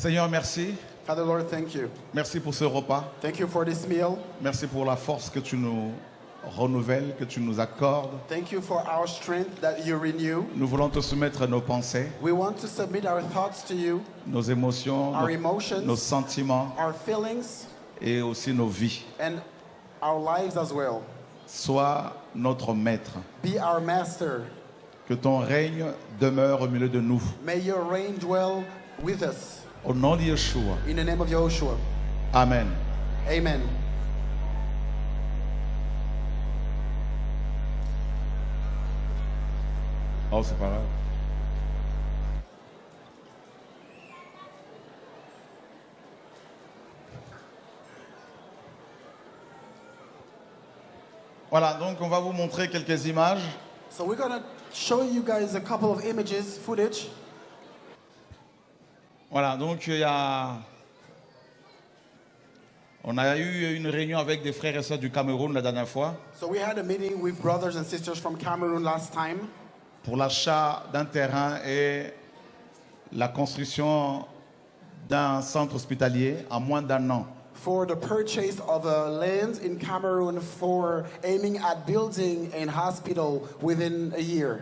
Seigneur, merci. Father Lord, thank you. Merci pour ce repas. Thank you for this meal. Merci pour la force que tu nous renouvelles, que tu nous accordes. Thank you for our strength that you renew. Nous voulons te soumettre nos pensées, We want to submit our thoughts to you, nos émotions, our nos emotions, sentiments our feelings, et aussi nos vies. and our lives as well. Sois notre maître. Be our master. Que ton règne demeure au milieu de nous. May your reign dwell with us. Au nom de Yeshua. In the name of Yahushua. Amen. Amen. Oh, c'est pas grave. Voilà, donc on va vous montrer quelques images. So we're going to show you guys a couple of images, footage. Voilà, donc on a eu une réunion avec des frères et sœurs du Cameroun la dernière fois So we had a meeting with brothers and sisters from Cameroon last time pour l'achat d'un terrain et la construction d'un centre hospitalier en moins d'un an. for the purchase of a land in Cameroon for aiming at building a hospital within a year.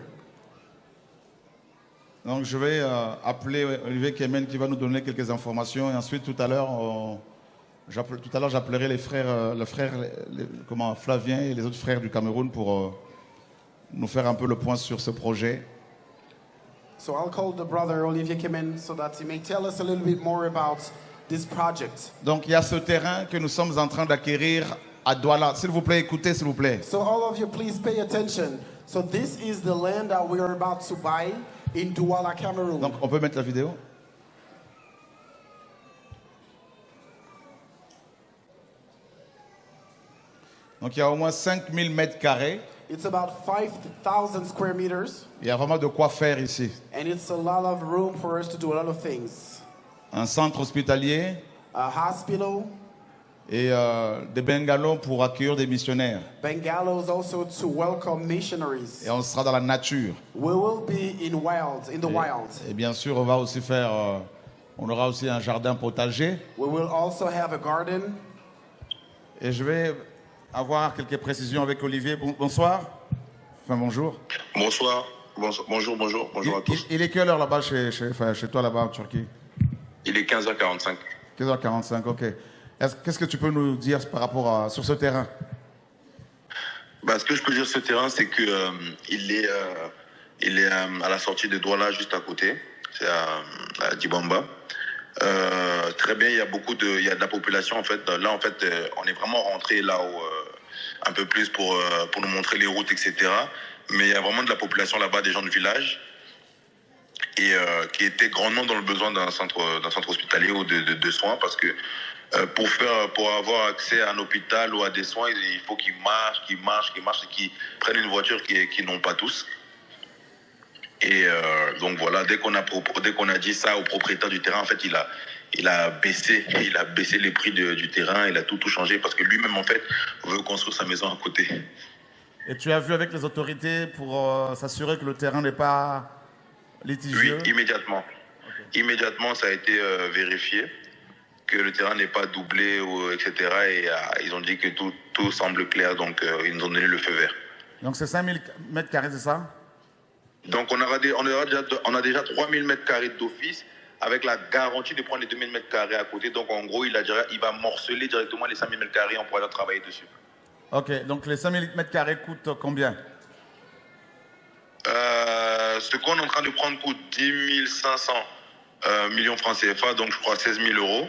Donc je vais appeler Olivier Kemen qui va nous donner quelques informations et ensuite tout à l'heure j'appellerai les frères, Flavien et les autres frères du Cameroun pour nous faire un peu le point sur ce projet. So I'll call the brother Olivier Kemen so that he may tell us a little bit more about this project. Donc il y a ce terrain que nous sommes en train d'acquérir à Douala. S'il vous plaît, écoutez s'il vous plaît. So all of you please pay attention. So this is the land that we are about to buy in Douala, Cameroon. Donc on peut mettre la vidéo. Donc il y a au moins 5000 mètres carrés. It's about 5,000 square meters. Il y a vraiment de quoi faire ici. And it's a lot of room for us to do a lot of things. Un centre hospitalier A hospital, et des bungalows pour accueillir des missionnaires. bungalows also to welcome missionaries. Et on sera dans la nature. We will be in the wild. Et bien sûr, on va aussi faire, on aura aussi un jardin potager. We will also have a garden. Et je vais avoir quelques précisions avec Olivier. Bonsoir. Enfin, bonjour. Bonsoir. Bonjour à tous. Il est quelle heure là-bas chez toi là-bas en Turquie? Il est 15h45. 15h45, ok. Qu'est-ce que tu peux nous dire par rapport sur ce terrain? Ce que je peux dire sur ce terrain, c'est que il est à la sortie de Douala, juste à côté. C'est à Dibamba. Très bien, il y a de la population en fait. Là, en fait, on est vraiment rentré là-haut un peu plus pour nous montrer les routes, etc. Mais il y a vraiment de la population là-bas, des gens du village, et qui étaient grandement dans le besoin d'un centre hospitalier ou de soins, parce que pour avoir accès à un hôpital ou à des soins, il faut qu'ils marchent, et qu'ils prennent une voiture qu'ils n'ont pas tous. Et donc voilà, dès qu'on a dit ça au propriétaire du terrain, en fait, il a baissé les prix du terrain, il a tout changé, parce que lui-même, en fait, veut construire sa maison à côté. Et tu as vu avec les autorités pour s'assurer que le terrain n'est pas litigieux? Oui, immédiatement. Okay. Immédiatement, ça a été vérifié, que le terrain n'est pas doublé, etc. Et ils ont dit que tout semble clair, donc ils nous ont donné le feu vert. Donc c'est 5000 mètres carrés, c'est ça? Donc on a déjà 3000 mètres carrés d'office, avec la garantie de prendre les 2000 mètres carrés à côté. Donc en gros, il va morceler directement les 5000 mètres carrés, on pourra travailler dessus. Ok, donc les 5000 mètres carrés coûtent combien? Ce qu'on est en train de prendre coûte 10 500 millions francs CFA, donc je crois 16 000 euros.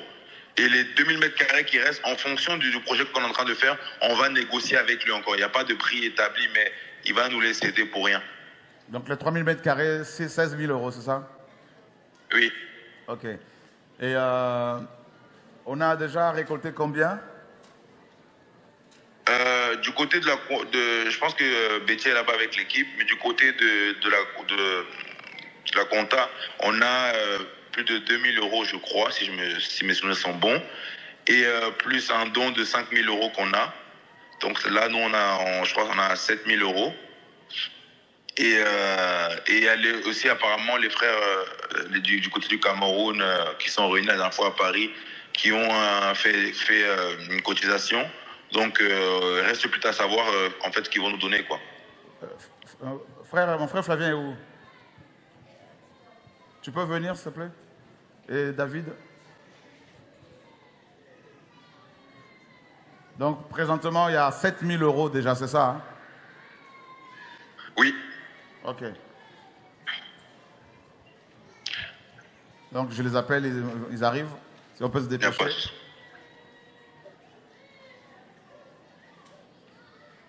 Et les 2000 mètres carrés qui restent, en fonction du projet qu'on est en train de faire, on va négocier avec lui encore. Il n'y a pas de prix établi, mais il va nous les céder pour rien. Donc les 3000 mètres carrés, c'est 16 000 euros, c'est ça? Oui. Ok. Et on a déjà récolté combien? Du côté je pense que Betty est là-bas avec l'équipe, mais du côté de la compta, on a plus de 2000 euros, je crois, si mes souvenirs sont bons, et plus un don de 5000 euros qu'on a. Donc là, nous, je crois qu'on a 7000 euros. Et aller aussi apparemment les frères du côté du Cameroun qui sont réunis la dernière fois à Paris, qui ont fait une cotisation. Donc reste plus à savoir en fait ce qu'ils vont nous donner quoi. Mon frère Flavien est où? Tu peux venir s'il te plaît? Et David? Donc présentement il y a 7 000 € déjà, c'est ça hein? Oui. Ok. Donc je les appelle, ils arrivent. Si on peut se dépêcher.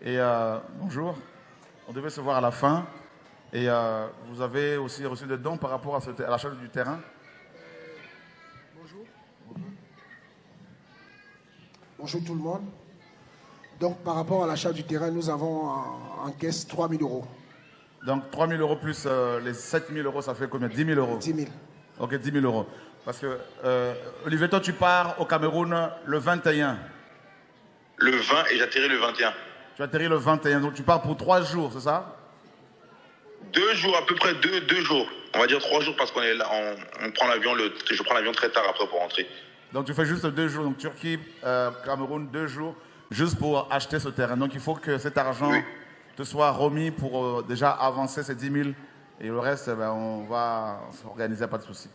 Et bonjour. On devait se voir à la fin. Et vous avez aussi reçu des dons par rapport à l'achat du terrain? Bonjour. Bonjour tout le monde. Donc par rapport à l'achat du terrain, nous avons en caisse 3 000 €. Donc 3 000 € plus les 7 000 €, ça fait combien? 10 000 €. 10 000. Ok, 10 000 €. Parce que, Olivier, toi, tu pars au Cameroun le 21. Le 20 et j'atterris le 21. Tu atterris le 21, donc tu pars pour 3 jours, c'est ça? 2 jours, à peu près 2 jours. On va dire 3 jours parce qu'on est là, on prend l'avion, je prends l'avion très tard après pour rentrer. Donc tu fais juste 2 jours, donc Turquie, Cameroun, 2 jours, juste pour acheter ce terrain. Donc il faut que cet argent te soit remis pour déjà avancer ces 10 000 et le reste, on va s'organiser, pas de souci.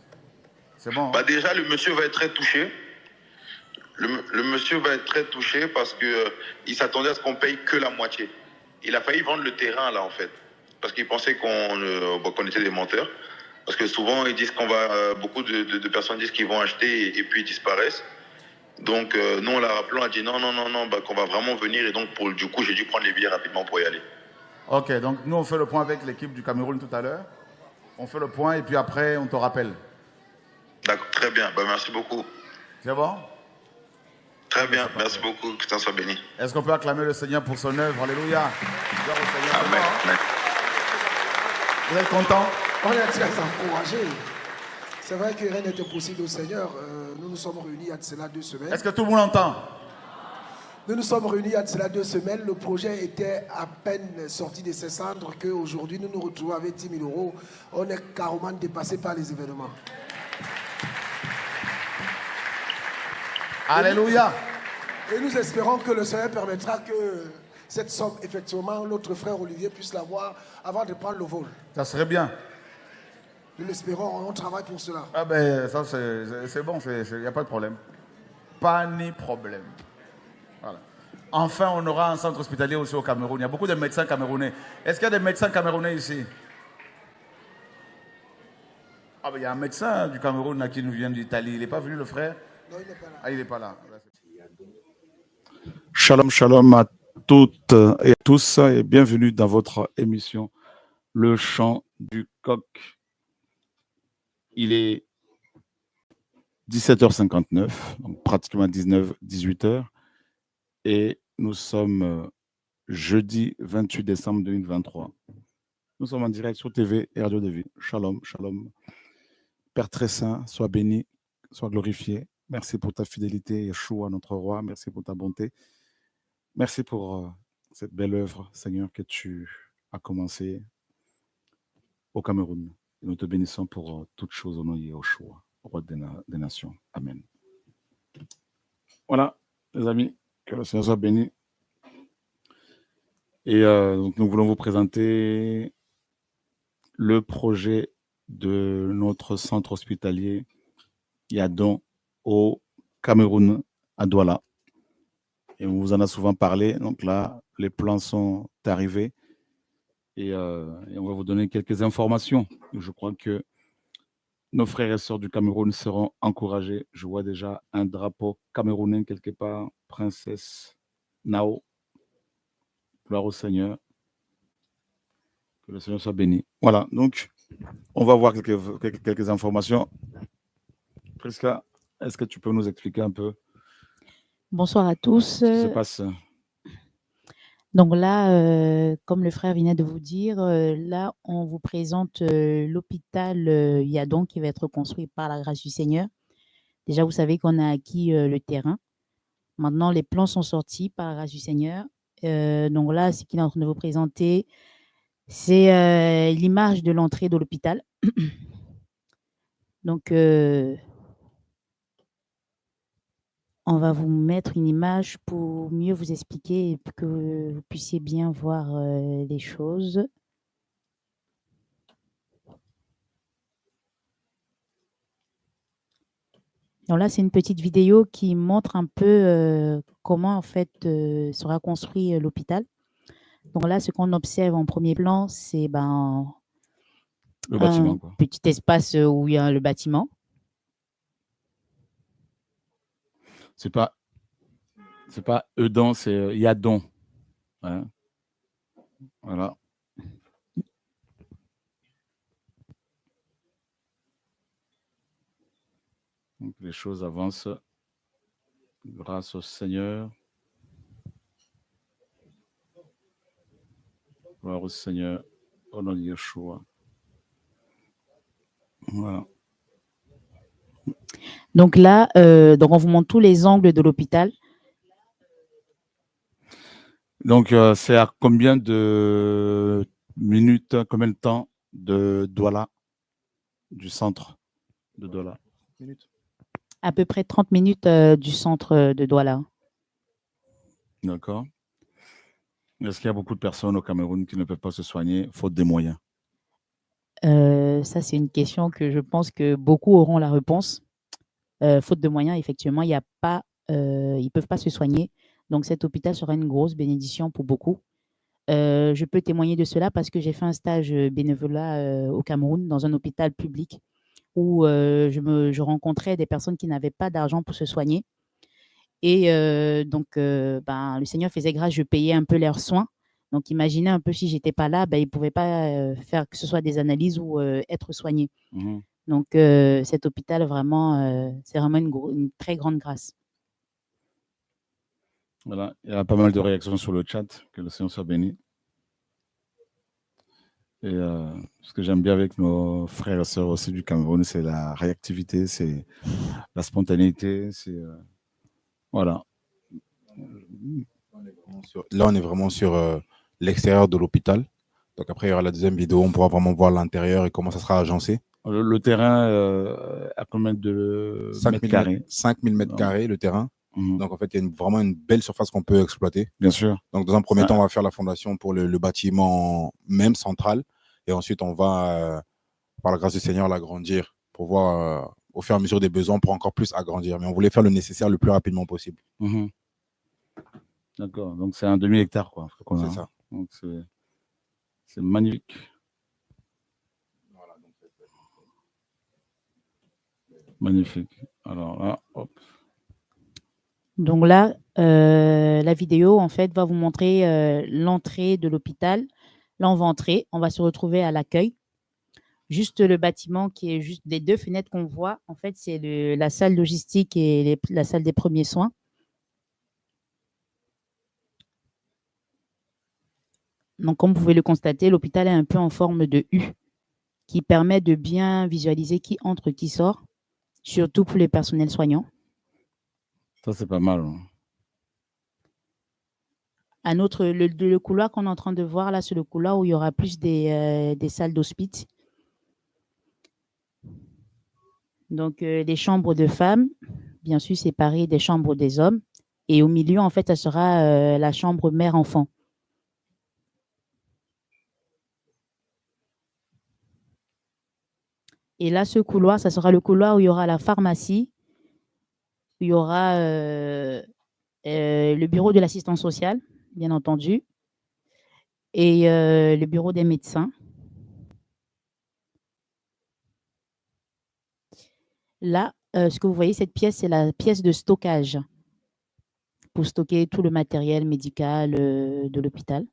C'est bon? Bah déjà, le monsieur va être très touché. Le monsieur va être très touché parce qu'il s'attendait à ce qu'on paye que la moitié. Il a failli vendre le terrain là en fait. Parce qu'il pensait qu'on était des menteurs. Parce que souvent ils disent beaucoup de personnes disent qu'ils vont acheter et puis ils disparaissent. Donc nous on l'a rappelé, on a dit non, qu'on va vraiment venir et donc du coup j'ai dû prendre les billets rapidement pour y aller. Ok, donc nous on fait le point avec l'équipe du Cameroun tout à l'heure. On fait le point et puis après on te rappelle. D'accord, très bien, merci beaucoup. C'est bon? Très bien, merci beaucoup, que tu sois béni. Est-ce qu'on peut acclamer le Seigneur pour son œuvre? Alléluia. Amen. Amen. Vous êtes content? On est très encouragés. C'est vrai que rien n'était possible au Seigneur. Nous nous sommes réunis il y a de cela 2 semaines. Est-ce que tout le monde entend? Nous nous sommes réunis il y a de cela 2 semaines. Le projet était à peine sorti de ses cendres qu'aujourd'hui nous nous retrouvons avec 10 000 €. On est carrément dépassé par les événements. Alléluia. Et nous espérons que le Seigneur permettra que cette somme, effectivement, notre frère Olivier puisse l'avoir avant de prendre le vol. Ça serait bien. Nous l'espérons, on travaille pour cela. Ah ben ça c'est bon, il n'y a pas de problème. Pas ni problème. Voilà. Enfin, on aura un centre hospitalier aussi au Cameroun. Il y a beaucoup de médecins camerounais. Est-ce qu'il y a des médecins camerounais ici? Ah ben il y a un médecin du Cameroun là, qui nous vient d'Italie. Il n'est pas venu le frère? Non, il n'est pas là. Ah, il n'est pas là. Shalom, shalom à toutes et à tous et bienvenue dans votre émission Le Chant du Coq. Il est 17h59, donc pratiquement 18h et nous sommes jeudi 28 décembre 2023. Nous sommes en direct sur TV et Radio de Vie. Shalom, shalom. Père très saint, sois béni, sois glorifié. Merci pour ta fidélité, Yeshua, notre roi. Merci pour ta bonté. Merci pour cette belle œuvre, Seigneur, que tu as commencée au Cameroun. Et nous te bénissons pour toutes choses au nom de Yeshua, roi des nations. Amen. Voilà, les amis, que le Seigneur soit béni. Et donc nous voulons vous présenter le projet de notre centre hospitalier Yadon au Cameroun, à Douala. Et on vous en a souvent parlé. Donc là, les plans sont arrivés et on va vous donner quelques informations. Je crois que nos frères et sœurs du Cameroun seront encouragés. Je vois déjà un drapeau camerounais quelque part, Princesse Nao. Gloire au Seigneur. Que le Seigneur soit béni. Voilà, donc on va voir quelques informations. Prisca, est-ce que tu peux nous expliquer un peu? Bonsoir à tous. Ce qui se passe. Donc là, comme le frère venait de vous dire, là, on vous présente l'hôpital Yadon qui va être construit par la grâce du Seigneur. Déjà, vous savez qu'on a acquis le terrain. Maintenant, les plans sont sortis par la grâce du Seigneur. Donc là, ce qu'il est en train de vous présenter, C'est l'image de l'entrée de l'hôpital. Donc, on va vous mettre une image pour mieux vous expliquer et pour que vous puissiez bien voir les choses. Donc là, c'est une petite vidéo qui montre un peu comment en fait sera construit l'hôpital. Donc là, ce qu'on observe en premier plan, c'est Le bâtiment, un quoi. petit espace où il y a le bâtiment. C'est pas Eudan, c'est Yadon. Hein. Voilà. Donc les choses avancent grâce au Seigneur. Gloire au Seigneur, au nom de Yeshua. Voilà. Donc là, donc on vous montre tous les angles de l'hôpital. Donc c'est à combien de minutes, combien de temps de Douala, du centre de Douala? Minutes. À peu près 30 minutes du centre de Douala. D'accord. Est-ce qu'il y a beaucoup de personnes au Cameroun qui ne peuvent pas se soigner faute des moyens? Ça, c'est une question que je pense que beaucoup auront la réponse. Faute de moyens, effectivement, il y a pas, ils ne peuvent pas se soigner. Donc, cet hôpital sera une grosse bénédiction pour beaucoup. Je peux témoigner de cela parce que j'ai fait un stage bénévolat au Cameroun dans un hôpital public où je rencontrais des personnes qui n'avaient pas d'argent pour se soigner. Et donc, le Seigneur faisait grâce, je payais un peu leurs soins. Donc, imaginez un peu si j'étais pas là, ils ne pouvaient pas faire que ce soit des analyses ou être soignés. Mhm. Donc, cet hôpital, vraiment, c'est vraiment une très grande grâce. Voilà. Il y a pas mal de réactions sur le chat. Que le Seigneur soit béni. Et ce que j'aime bien avec nos frères et sœurs aussi du Cameroun, c'est la réactivité, c'est la spontanéité, c'est voilà. Là, on est vraiment sur l'extérieur de l'hôpital. Donc après, il y aura la deuxième vidéo, on pourra vraiment voir l'intérieur et comment ça sera agencé. Le terrain a combien de mètres carrés? 5000 mètres carrés, le terrain. Mhm. Donc en fait, il y a vraiment une belle surface qu'on peut exploiter. Bien sûr. Donc dans un premier temps, on va faire la fondation pour le bâtiment même central. Et ensuite, on va, par la grâce du Seigneur, l'agrandir pour voir au fur et à mesure des besoins pour encore plus agrandir. Mais on voulait faire le nécessaire le plus rapidement possible. Mhm. D'accord. Donc c'est un demi-hectare, quoi. C'est ça. Donc c'est magnifique. Voilà, donc Magnifique. Alors là, hop. Donc là, la vidéo, en fait, va vous montrer l'entrée de l'hôpital. Là, on va entrer, on va se retrouver à l'accueil. Juste le bâtiment qui est juste des deux fenêtres qu'on voit, en fait, c'est la salle logistique et la salle des premiers soins. Donc, comme vous pouvez le constater, l'hôpital est un peu en forme de U qui permet de bien visualiser qui entre, qui sort, surtout pour les personnels soignants. Ça, c'est pas mal. Le couloir qu'on est en train de voir là, c'est le couloir où il y aura plus des salles d'hospice. Donc, les chambres de femmes, bien sûr, séparées des chambres des hommes. Et au milieu, en fait, ça sera la chambre mère-enfant. Et là, ce couloir, ça sera le couloir où il y aura la pharmacie, où il y aura le bureau de l'assistance sociale, bien entendu, et le bureau des médecins. Là, ce que vous voyez, cette pièce, c'est la pièce de stockage pour stocker tout le matériel médical de l'hôpital.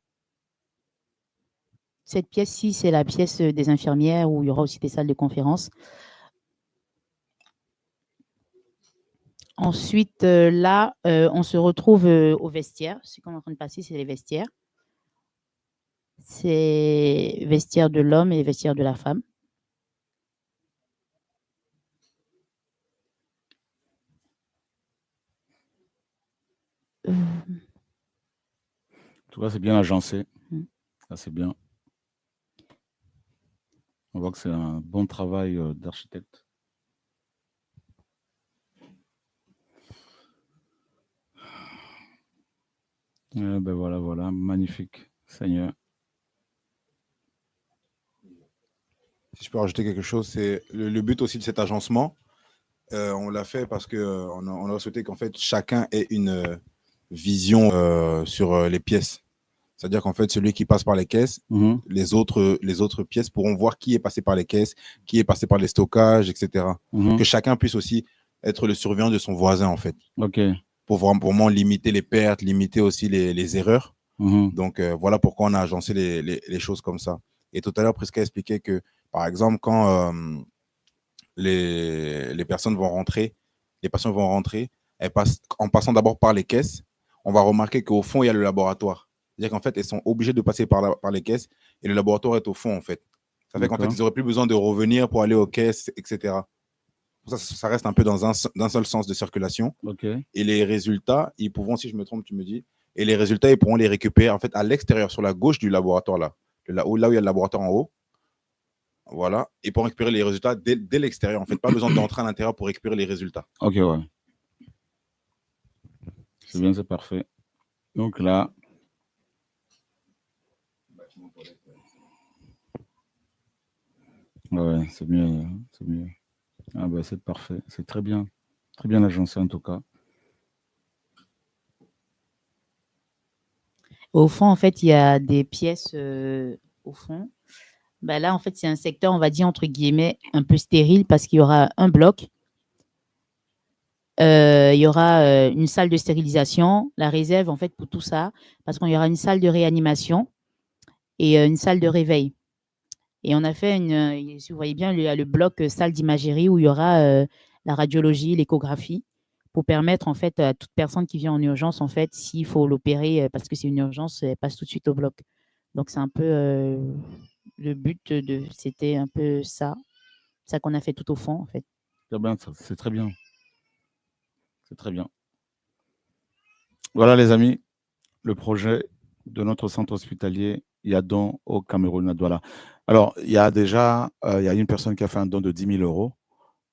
Cette pièce-ci, c'est la pièce des infirmières où il y aura aussi des salles de conférence. Ensuite, là, on se retrouve au vestiaire. Ce qu'on est en train de passer, c'est les vestiaires. C'est vestiaire de l'homme et vestiaire de la femme. En tout cas, c'est bien agencé. Mm. Ça, c'est bien. On voit que c'est un bon travail d'architecte. Ben voilà, magnifique, Seigneur. Si je peux rajouter quelque chose, c'est le but aussi de cet agencement. On l'a fait parce qu'on a souhaité qu'en fait chacun ait une vision sur les pièces. C'est-à-dire qu'en fait, celui qui passe par les caisses, les autres pièces pourront voir qui est passé par les caisses, qui est passé par les stockages, etc. Que chacun puisse aussi être le surveillant de son voisin, en fait. Ok. Pour vraiment limiter les pertes, limiter aussi les erreurs. Donc, voilà pourquoi on a agencé les choses comme ça. Et tout à l'heure, Prisca expliquait que, par exemple, quand les personnes vont rentrer, en passant d'abord par les caisses, on va remarquer qu'au fond, il y a le laboratoire. C'est-à-dire qu'en fait, elles sont obligées de passer par les caisses et le laboratoire est au fond, en fait. Ça fait qu'en fait, ils n'auraient plus besoin de revenir pour aller aux caisses, etc. Ça reste un peu d'un seul sens de circulation. Okay. Et les résultats, ils pourront, si je me trompe, tu me dis, et les résultats, ils pourront les récupérer en fait à l'extérieur, sur la gauche du laboratoire, là où il y a le laboratoire en haut. Voilà. Ils pourront récupérer les résultats dès l'extérieur. En fait, pas besoin d'entrer à l'intérieur pour récupérer les résultats. Ok, ouais. C'est bien, c'est parfait. Donc là, ouais, c'est mieux, c'est mieux. Ah ben, c'est parfait, c'est très bien agencé en tout cas. Au fond, en fait, il y a des pièces au fond. Ben là, en fait, c'est un secteur, on va dire, entre guillemets, un peu stérile parce qu'il y aura un bloc. Il y aura une salle de stérilisation, la réserve, en fait, pour tout ça, parce qu'il y aura une salle de réanimation et une salle de réveil. Et on a fait si vous voyez bien, le bloc salle d'imagerie où il y aura la radiologie, l'échographie, pour permettre en fait à toute personne qui vient en urgence, en fait, s'il faut l'opérer parce que c'est une urgence, elle passe tout de suite au bloc. Donc c'est un peu le but c'était un peu ça qu'on a fait tout au fond en fait. C'est très bien. C'est très bien. Voilà les amis, le projet de notre centre hospitalier Yadon au Cameroun, à Douala. Alors, il y a déjà il y a une personne qui a fait un don de 10 000 €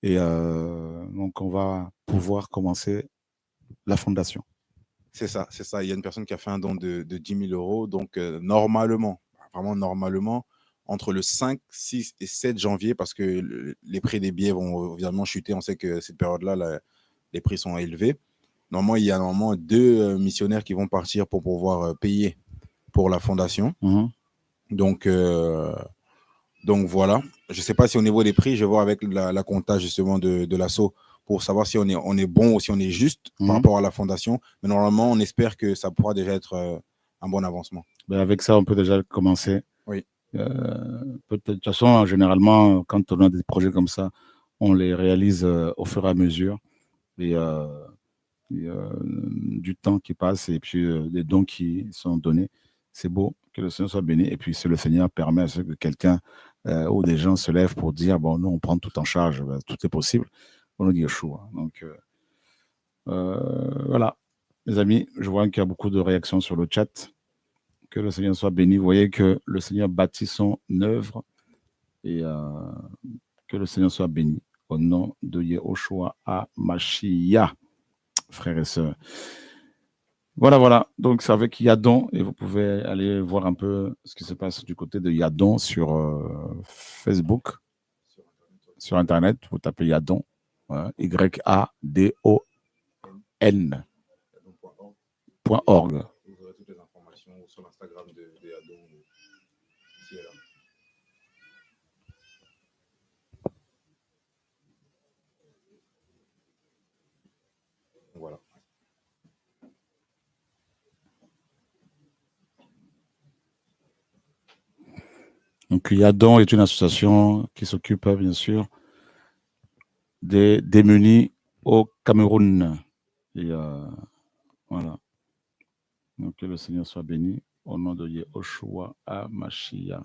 et donc on va pouvoir commencer la fondation. C'est ça. Il y a une personne qui a fait un don de 10 000 €. Donc, normalement, vraiment normalement, entre le 5, 6 et 7 janvier, parce que les prix des billets vont évidemment chuter. On sait que cette période-là, les prix sont élevés. Normalement, il y a 2 missionnaires qui vont partir pour pouvoir payer pour la fondation. Donc voilà. Je ne sais pas si au niveau des prix, je vais voir avec la compta justement de l'assaut pour savoir si on est bon ou si on est juste par rapport à la fondation. Mais normalement, on espère que ça pourra déjà être un bon avancement. Ben avec ça, on peut déjà commencer. Oui. De toute façon, généralement, quand on a des projets comme ça, on les réalise au fur et à mesure. Et du temps qui passe et puis des dons qui sont donnés. C'est beau, que le Seigneur soit béni. Et puis, si le Seigneur permet à ce que quelqu'un ou des gens se lèvent pour dire, bon, nous, on prend tout en charge, ben, tout est possible, on nous dit Yeshua. Donc, voilà. Les amis, je vois qu'il y a beaucoup de réactions sur le chat. Que le Seigneur soit béni. Vous voyez que le Seigneur bâtit son œuvre et que le Seigneur soit béni. Au nom de Yehoshua HaMashiach, frères et sœurs. Voilà. Donc, c'est avec Yadon et vous pouvez aller voir un peu ce qui se passe du côté de Yadon sur Facebook, sur Internet. Vous tapez Yadon, YADON.org. Vous aurez toutes les informations sur l'Instagram de Yadon ici et là. Voilà. Donc, Yadon est une association qui s'occupe, bien sûr, des démunis au Cameroun. Et voilà. Donc, que le Seigneur soit béni au nom de Yehoshua HaMashiach.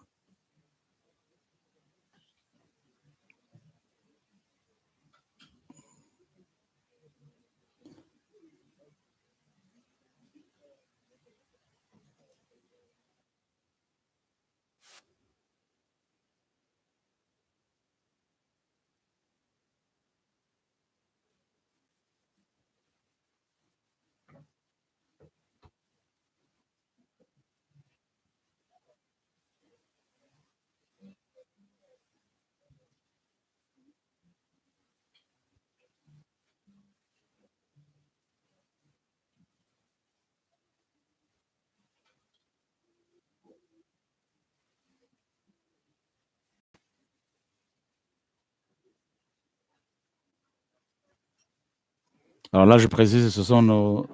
Alors là, je précise, ce sont nos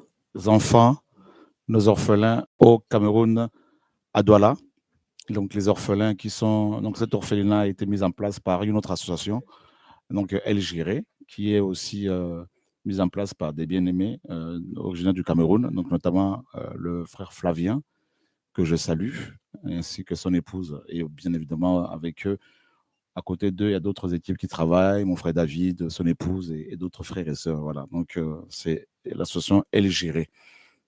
enfants, nos orphelins au Cameroun, à Douala. Donc les orphelins qui sont... Donc cet orphelinat a été mis en place par une autre association, donc El Giré, qui est aussi mise en place par des bien-aimés originaires du Cameroun, donc notamment le frère Flavien, que je salue, ainsi que son épouse. Et bien évidemment, avec eux, à côté d'eux, il y a d'autres équipes qui travaillent, mon frère David, son épouse et d'autres frères et sœurs. Voilà. Donc, c'est l'association El Giré.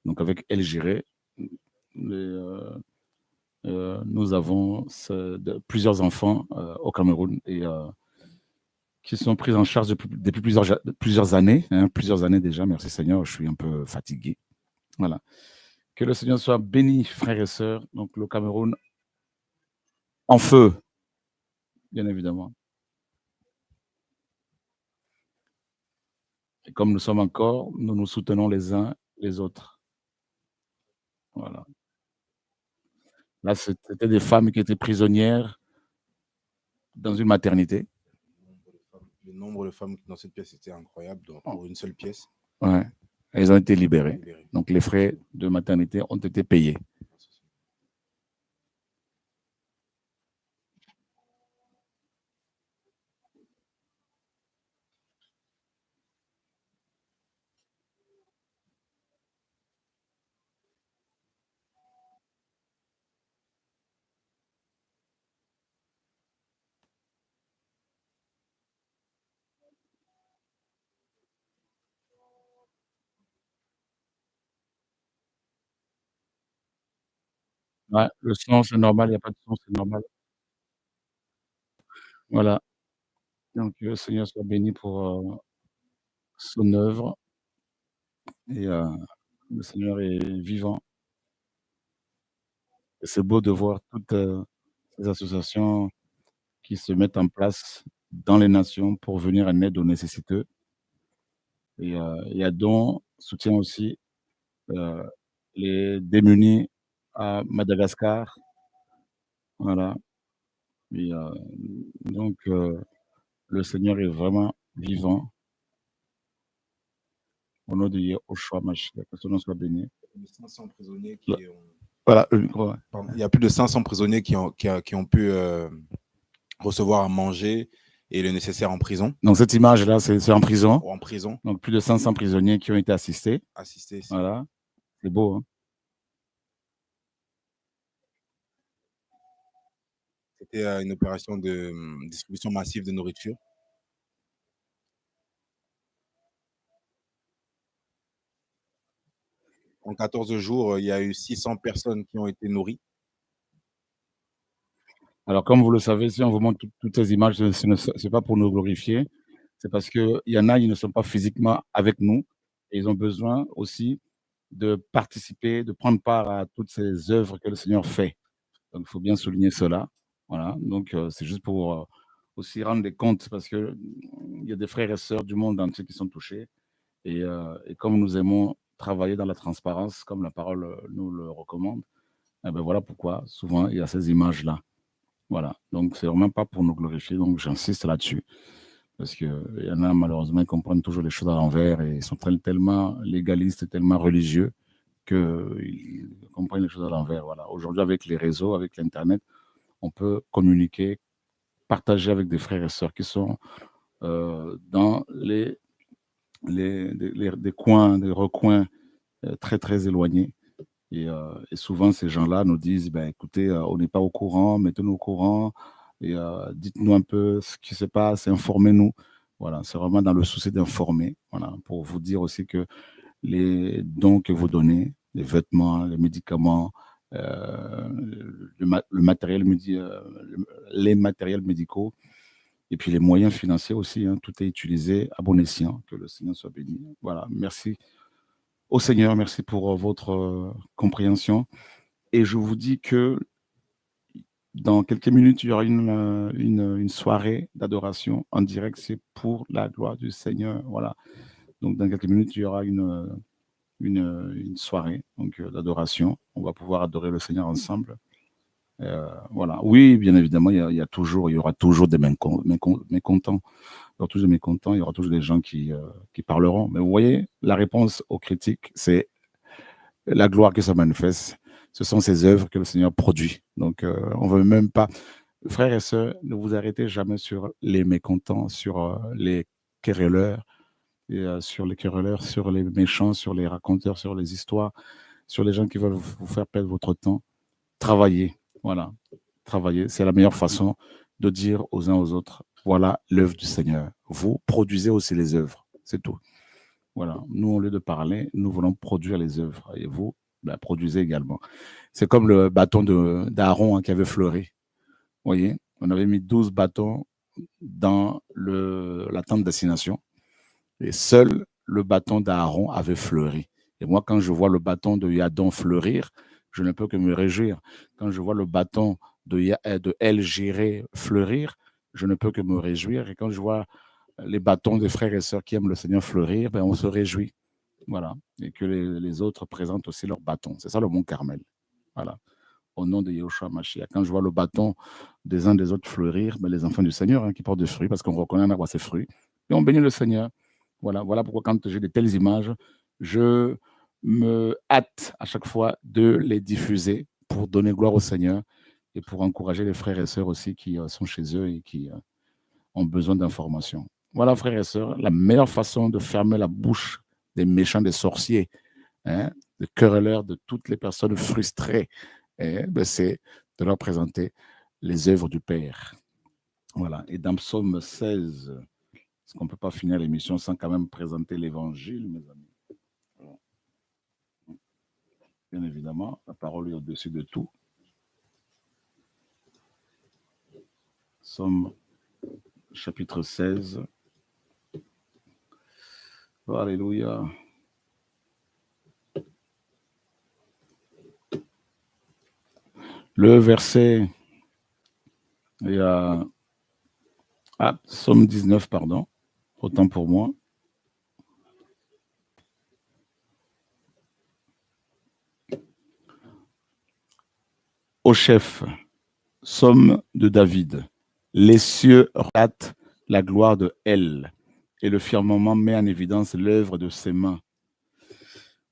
Donc, avec El Giré, nous avons plusieurs enfants au Cameroun et qui sont pris en charge depuis plusieurs années, hein, plusieurs années déjà. Merci Seigneur, je suis un peu fatigué. Voilà. Que le Seigneur soit béni, frères et sœurs. Donc, le Cameroun en feu, bien évidemment. Et comme nous sommes encore, nous nous soutenons les uns les autres. Voilà. Là, c'était des femmes qui étaient prisonnières dans une maternité. Le nombre de femmes dans cette pièce était incroyable, donc pour une seule pièce. Ouais. Elles ont été libérées. Donc, les frais de maternité ont été payés. Ouais, le sang, c'est normal, il n'y a pas de sang, c'est normal. Voilà. Donc, le Seigneur soit béni pour son œuvre. Et le Seigneur est vivant. Et c'est beau de voir toutes ces associations qui se mettent en place dans les nations pour venir en aide aux nécessiteux. Et Yadon soutient aussi les démunis à Madagascar. Voilà. Et donc, le Seigneur est vraiment vivant. Au nom de Yahushua Mashiach, que son nom soit béni. Il y a 500 prisonniers voilà, le micro, ouais. Il y a plus de 500 prisonniers qui ont pu recevoir à manger et le nécessaire en prison. Donc cette image-là, c'est en prison. En prison. Donc plus de 500 prisonniers qui ont été assistés. Voilà, c'est beau. Hein. C'était une opération de distribution massive de nourriture. En 14 jours, il y a eu 600 personnes qui ont été nourries. Alors, comme vous le savez, si on vous montre toutes ces images, ce n'est pas pour nous glorifier, c'est parce qu'il y en a, ils ne sont pas physiquement avec nous et ils ont besoin aussi de participer, de prendre part à toutes ces œuvres que le Seigneur fait. Donc, il faut bien souligner cela. Voilà. Donc, c'est juste pour aussi rendre des comptes parce qu'il y a des frères et sœurs du monde entier qui sont touchés. Et comme nous aimons travailler dans la transparence, comme la parole nous le recommande, eh ben voilà pourquoi souvent il y a ces images-là. Voilà, donc c'est vraiment pas pour nous glorifier, donc j'insiste là-dessus. Parce qu'il y en a malheureusement qui comprennent toujours les choses à l'envers et ils sont tellement légalistes, tellement religieux qu'ils comprennent les choses à l'envers. Voilà. Aujourd'hui, avec les réseaux, avec l'Internet, on peut communiquer, partager avec des frères et sœurs qui sont dans des coins, des recoins très, très éloignés. Et souvent, ces gens-là nous disent, ben, écoutez, on n'est pas au courant, mettez-nous au courant, et dites-nous un peu ce qui se passe, informez-nous. Voilà, c'est vraiment dans le souci d'informer, voilà, pour vous dire aussi que les dons que vous donnez, les vêtements, les médicaments, le matériel, les matériels médicaux, et puis les moyens financiers aussi, hein, tout est utilisé à bon escient, que le Seigneur soit béni. Voilà, merci au Seigneur, merci pour votre compréhension. Et je vous dis que dans quelques minutes, il y aura une soirée d'adoration en direct. C'est pour la gloire du Seigneur. Voilà. Donc, dans quelques minutes, il y aura une soirée d'adoration. On va pouvoir adorer le Seigneur ensemble. Voilà. Oui, bien évidemment, il y aura toujours des mécontents. Il y aura toujours des mécontents, il y aura toujours des gens qui parleront. Mais vous voyez, la réponse aux critiques, c'est la gloire que ça manifeste. Ce sont ces œuvres que le Seigneur produit. Donc, on ne veut même pas. Frères et sœurs, ne vous arrêtez jamais sur les mécontents, sur les querelleurs, sur les méchants, sur les raconteurs, sur les histoires, sur les gens qui veulent vous faire perdre votre temps. Travaillez. Voilà. Travailler, c'est la meilleure façon de dire aux uns aux autres, voilà l'œuvre du Seigneur. Vous produisez aussi les œuvres, c'est tout. Voilà, nous, au lieu de parler, nous voulons produire les œuvres. Et vous, produisez également. C'est comme le bâton d'Aaron qui avait fleuri. Vous voyez, on avait mis 12 bâtons dans la tente d'assignation. Et seul le bâton d'Aaron avait fleuri. Et moi, quand je vois le bâton de Yadon fleurir, je ne peux que me réjouir. Quand je vois le bâton de El Jiré fleurir, je ne peux que me réjouir. Et quand je vois les bâtons des frères et sœurs qui aiment le Seigneur fleurir, on se réjouit. Voilà. Et que les autres présentent aussi leurs bâtons. C'est ça le Mont Carmel. Voilà. Au nom de Yahushua Mashiach. Quand je vois le bâton des uns des autres fleurir, les enfants du Seigneur qui portent des fruits, parce qu'on reconnaît un arbre à ses fruits, et on bénit le Seigneur. Voilà pourquoi quand j'ai de telles images, je me hâte à chaque fois de les diffuser pour donner gloire au Seigneur et pour encourager les frères et sœurs aussi qui sont chez eux et qui ont besoin d'informations. Voilà, frères et sœurs, la meilleure façon de fermer la bouche des méchants, des sorciers, des querelleurs, de toutes les personnes frustrées, c'est de leur présenter les œuvres du Père. Voilà. Et dans Psaume 16, parce qu'on ne peut pas finir l'émission sans quand même présenter l'évangile, mes amis. Alors, bien évidemment, la parole est au-dessus de tout. Psaume chapitre 16. Alléluia. Le verset, il y a Psaume 19, pardon, autant pour moi. Au chef, Psaume de David. Les cieux relatent la gloire de El, et le firmament met en évidence l'œuvre de ses mains.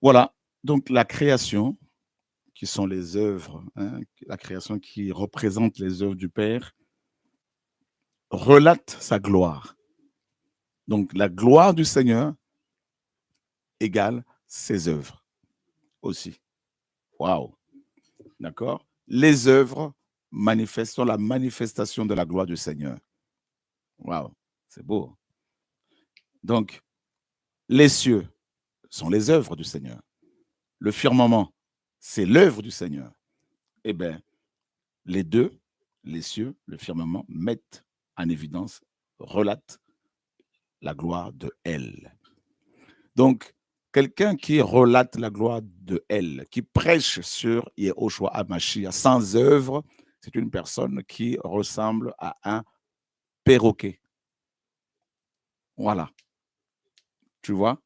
Voilà, donc la création, qui sont les œuvres, la création qui représente les œuvres du Père, relate sa gloire. Donc la gloire du Seigneur égale ses œuvres aussi. Waouh! D'accord? Les œuvres sont la manifestation de la gloire du Seigneur. Waouh! C'est beau. Donc, les cieux sont les œuvres du Seigneur. Le firmament, c'est l'œuvre du Seigneur. Eh bien, les deux, les cieux, le firmament, mettent en évidence, relatent la gloire de El. Donc, quelqu'un qui relate la gloire de El, qui prêche sur Yehoshua HaMashiach sans œuvre, c'est une personne qui ressemble à un perroquet. Voilà. Tu vois?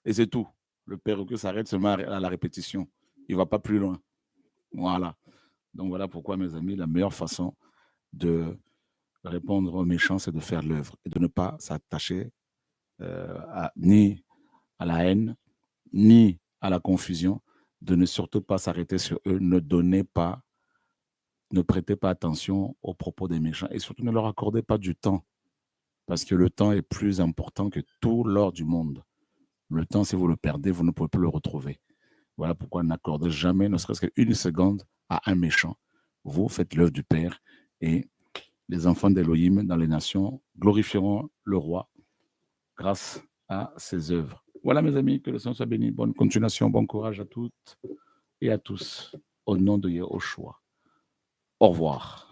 Et c'est tout. Le perroquet s'arrête seulement à la répétition. Il ne va pas plus loin. Voilà. Donc voilà pourquoi, mes amis, la meilleure façon de répondre aux méchants, c'est de faire l'œuvre et de ne pas s'attacher ni à la haine, ni à la confusion, de ne surtout pas s'arrêter sur eux, ne prêtez pas attention aux propos des méchants et surtout ne leur accordez pas du temps, parce que le temps est plus important que tout l'or du monde. Le temps, si vous le perdez, vous ne pouvez plus le retrouver. Voilà pourquoi n'accordez jamais, ne serait-ce qu'une seconde, à un méchant. Vous faites l'œuvre du Père et les enfants d'Élohim dans les nations glorifieront le roi grâce à ses œuvres. Voilà, mes amis, que le Seigneur soit béni. Bonne continuation, bon courage à toutes et à tous. Au nom de Yehoshua. Au revoir.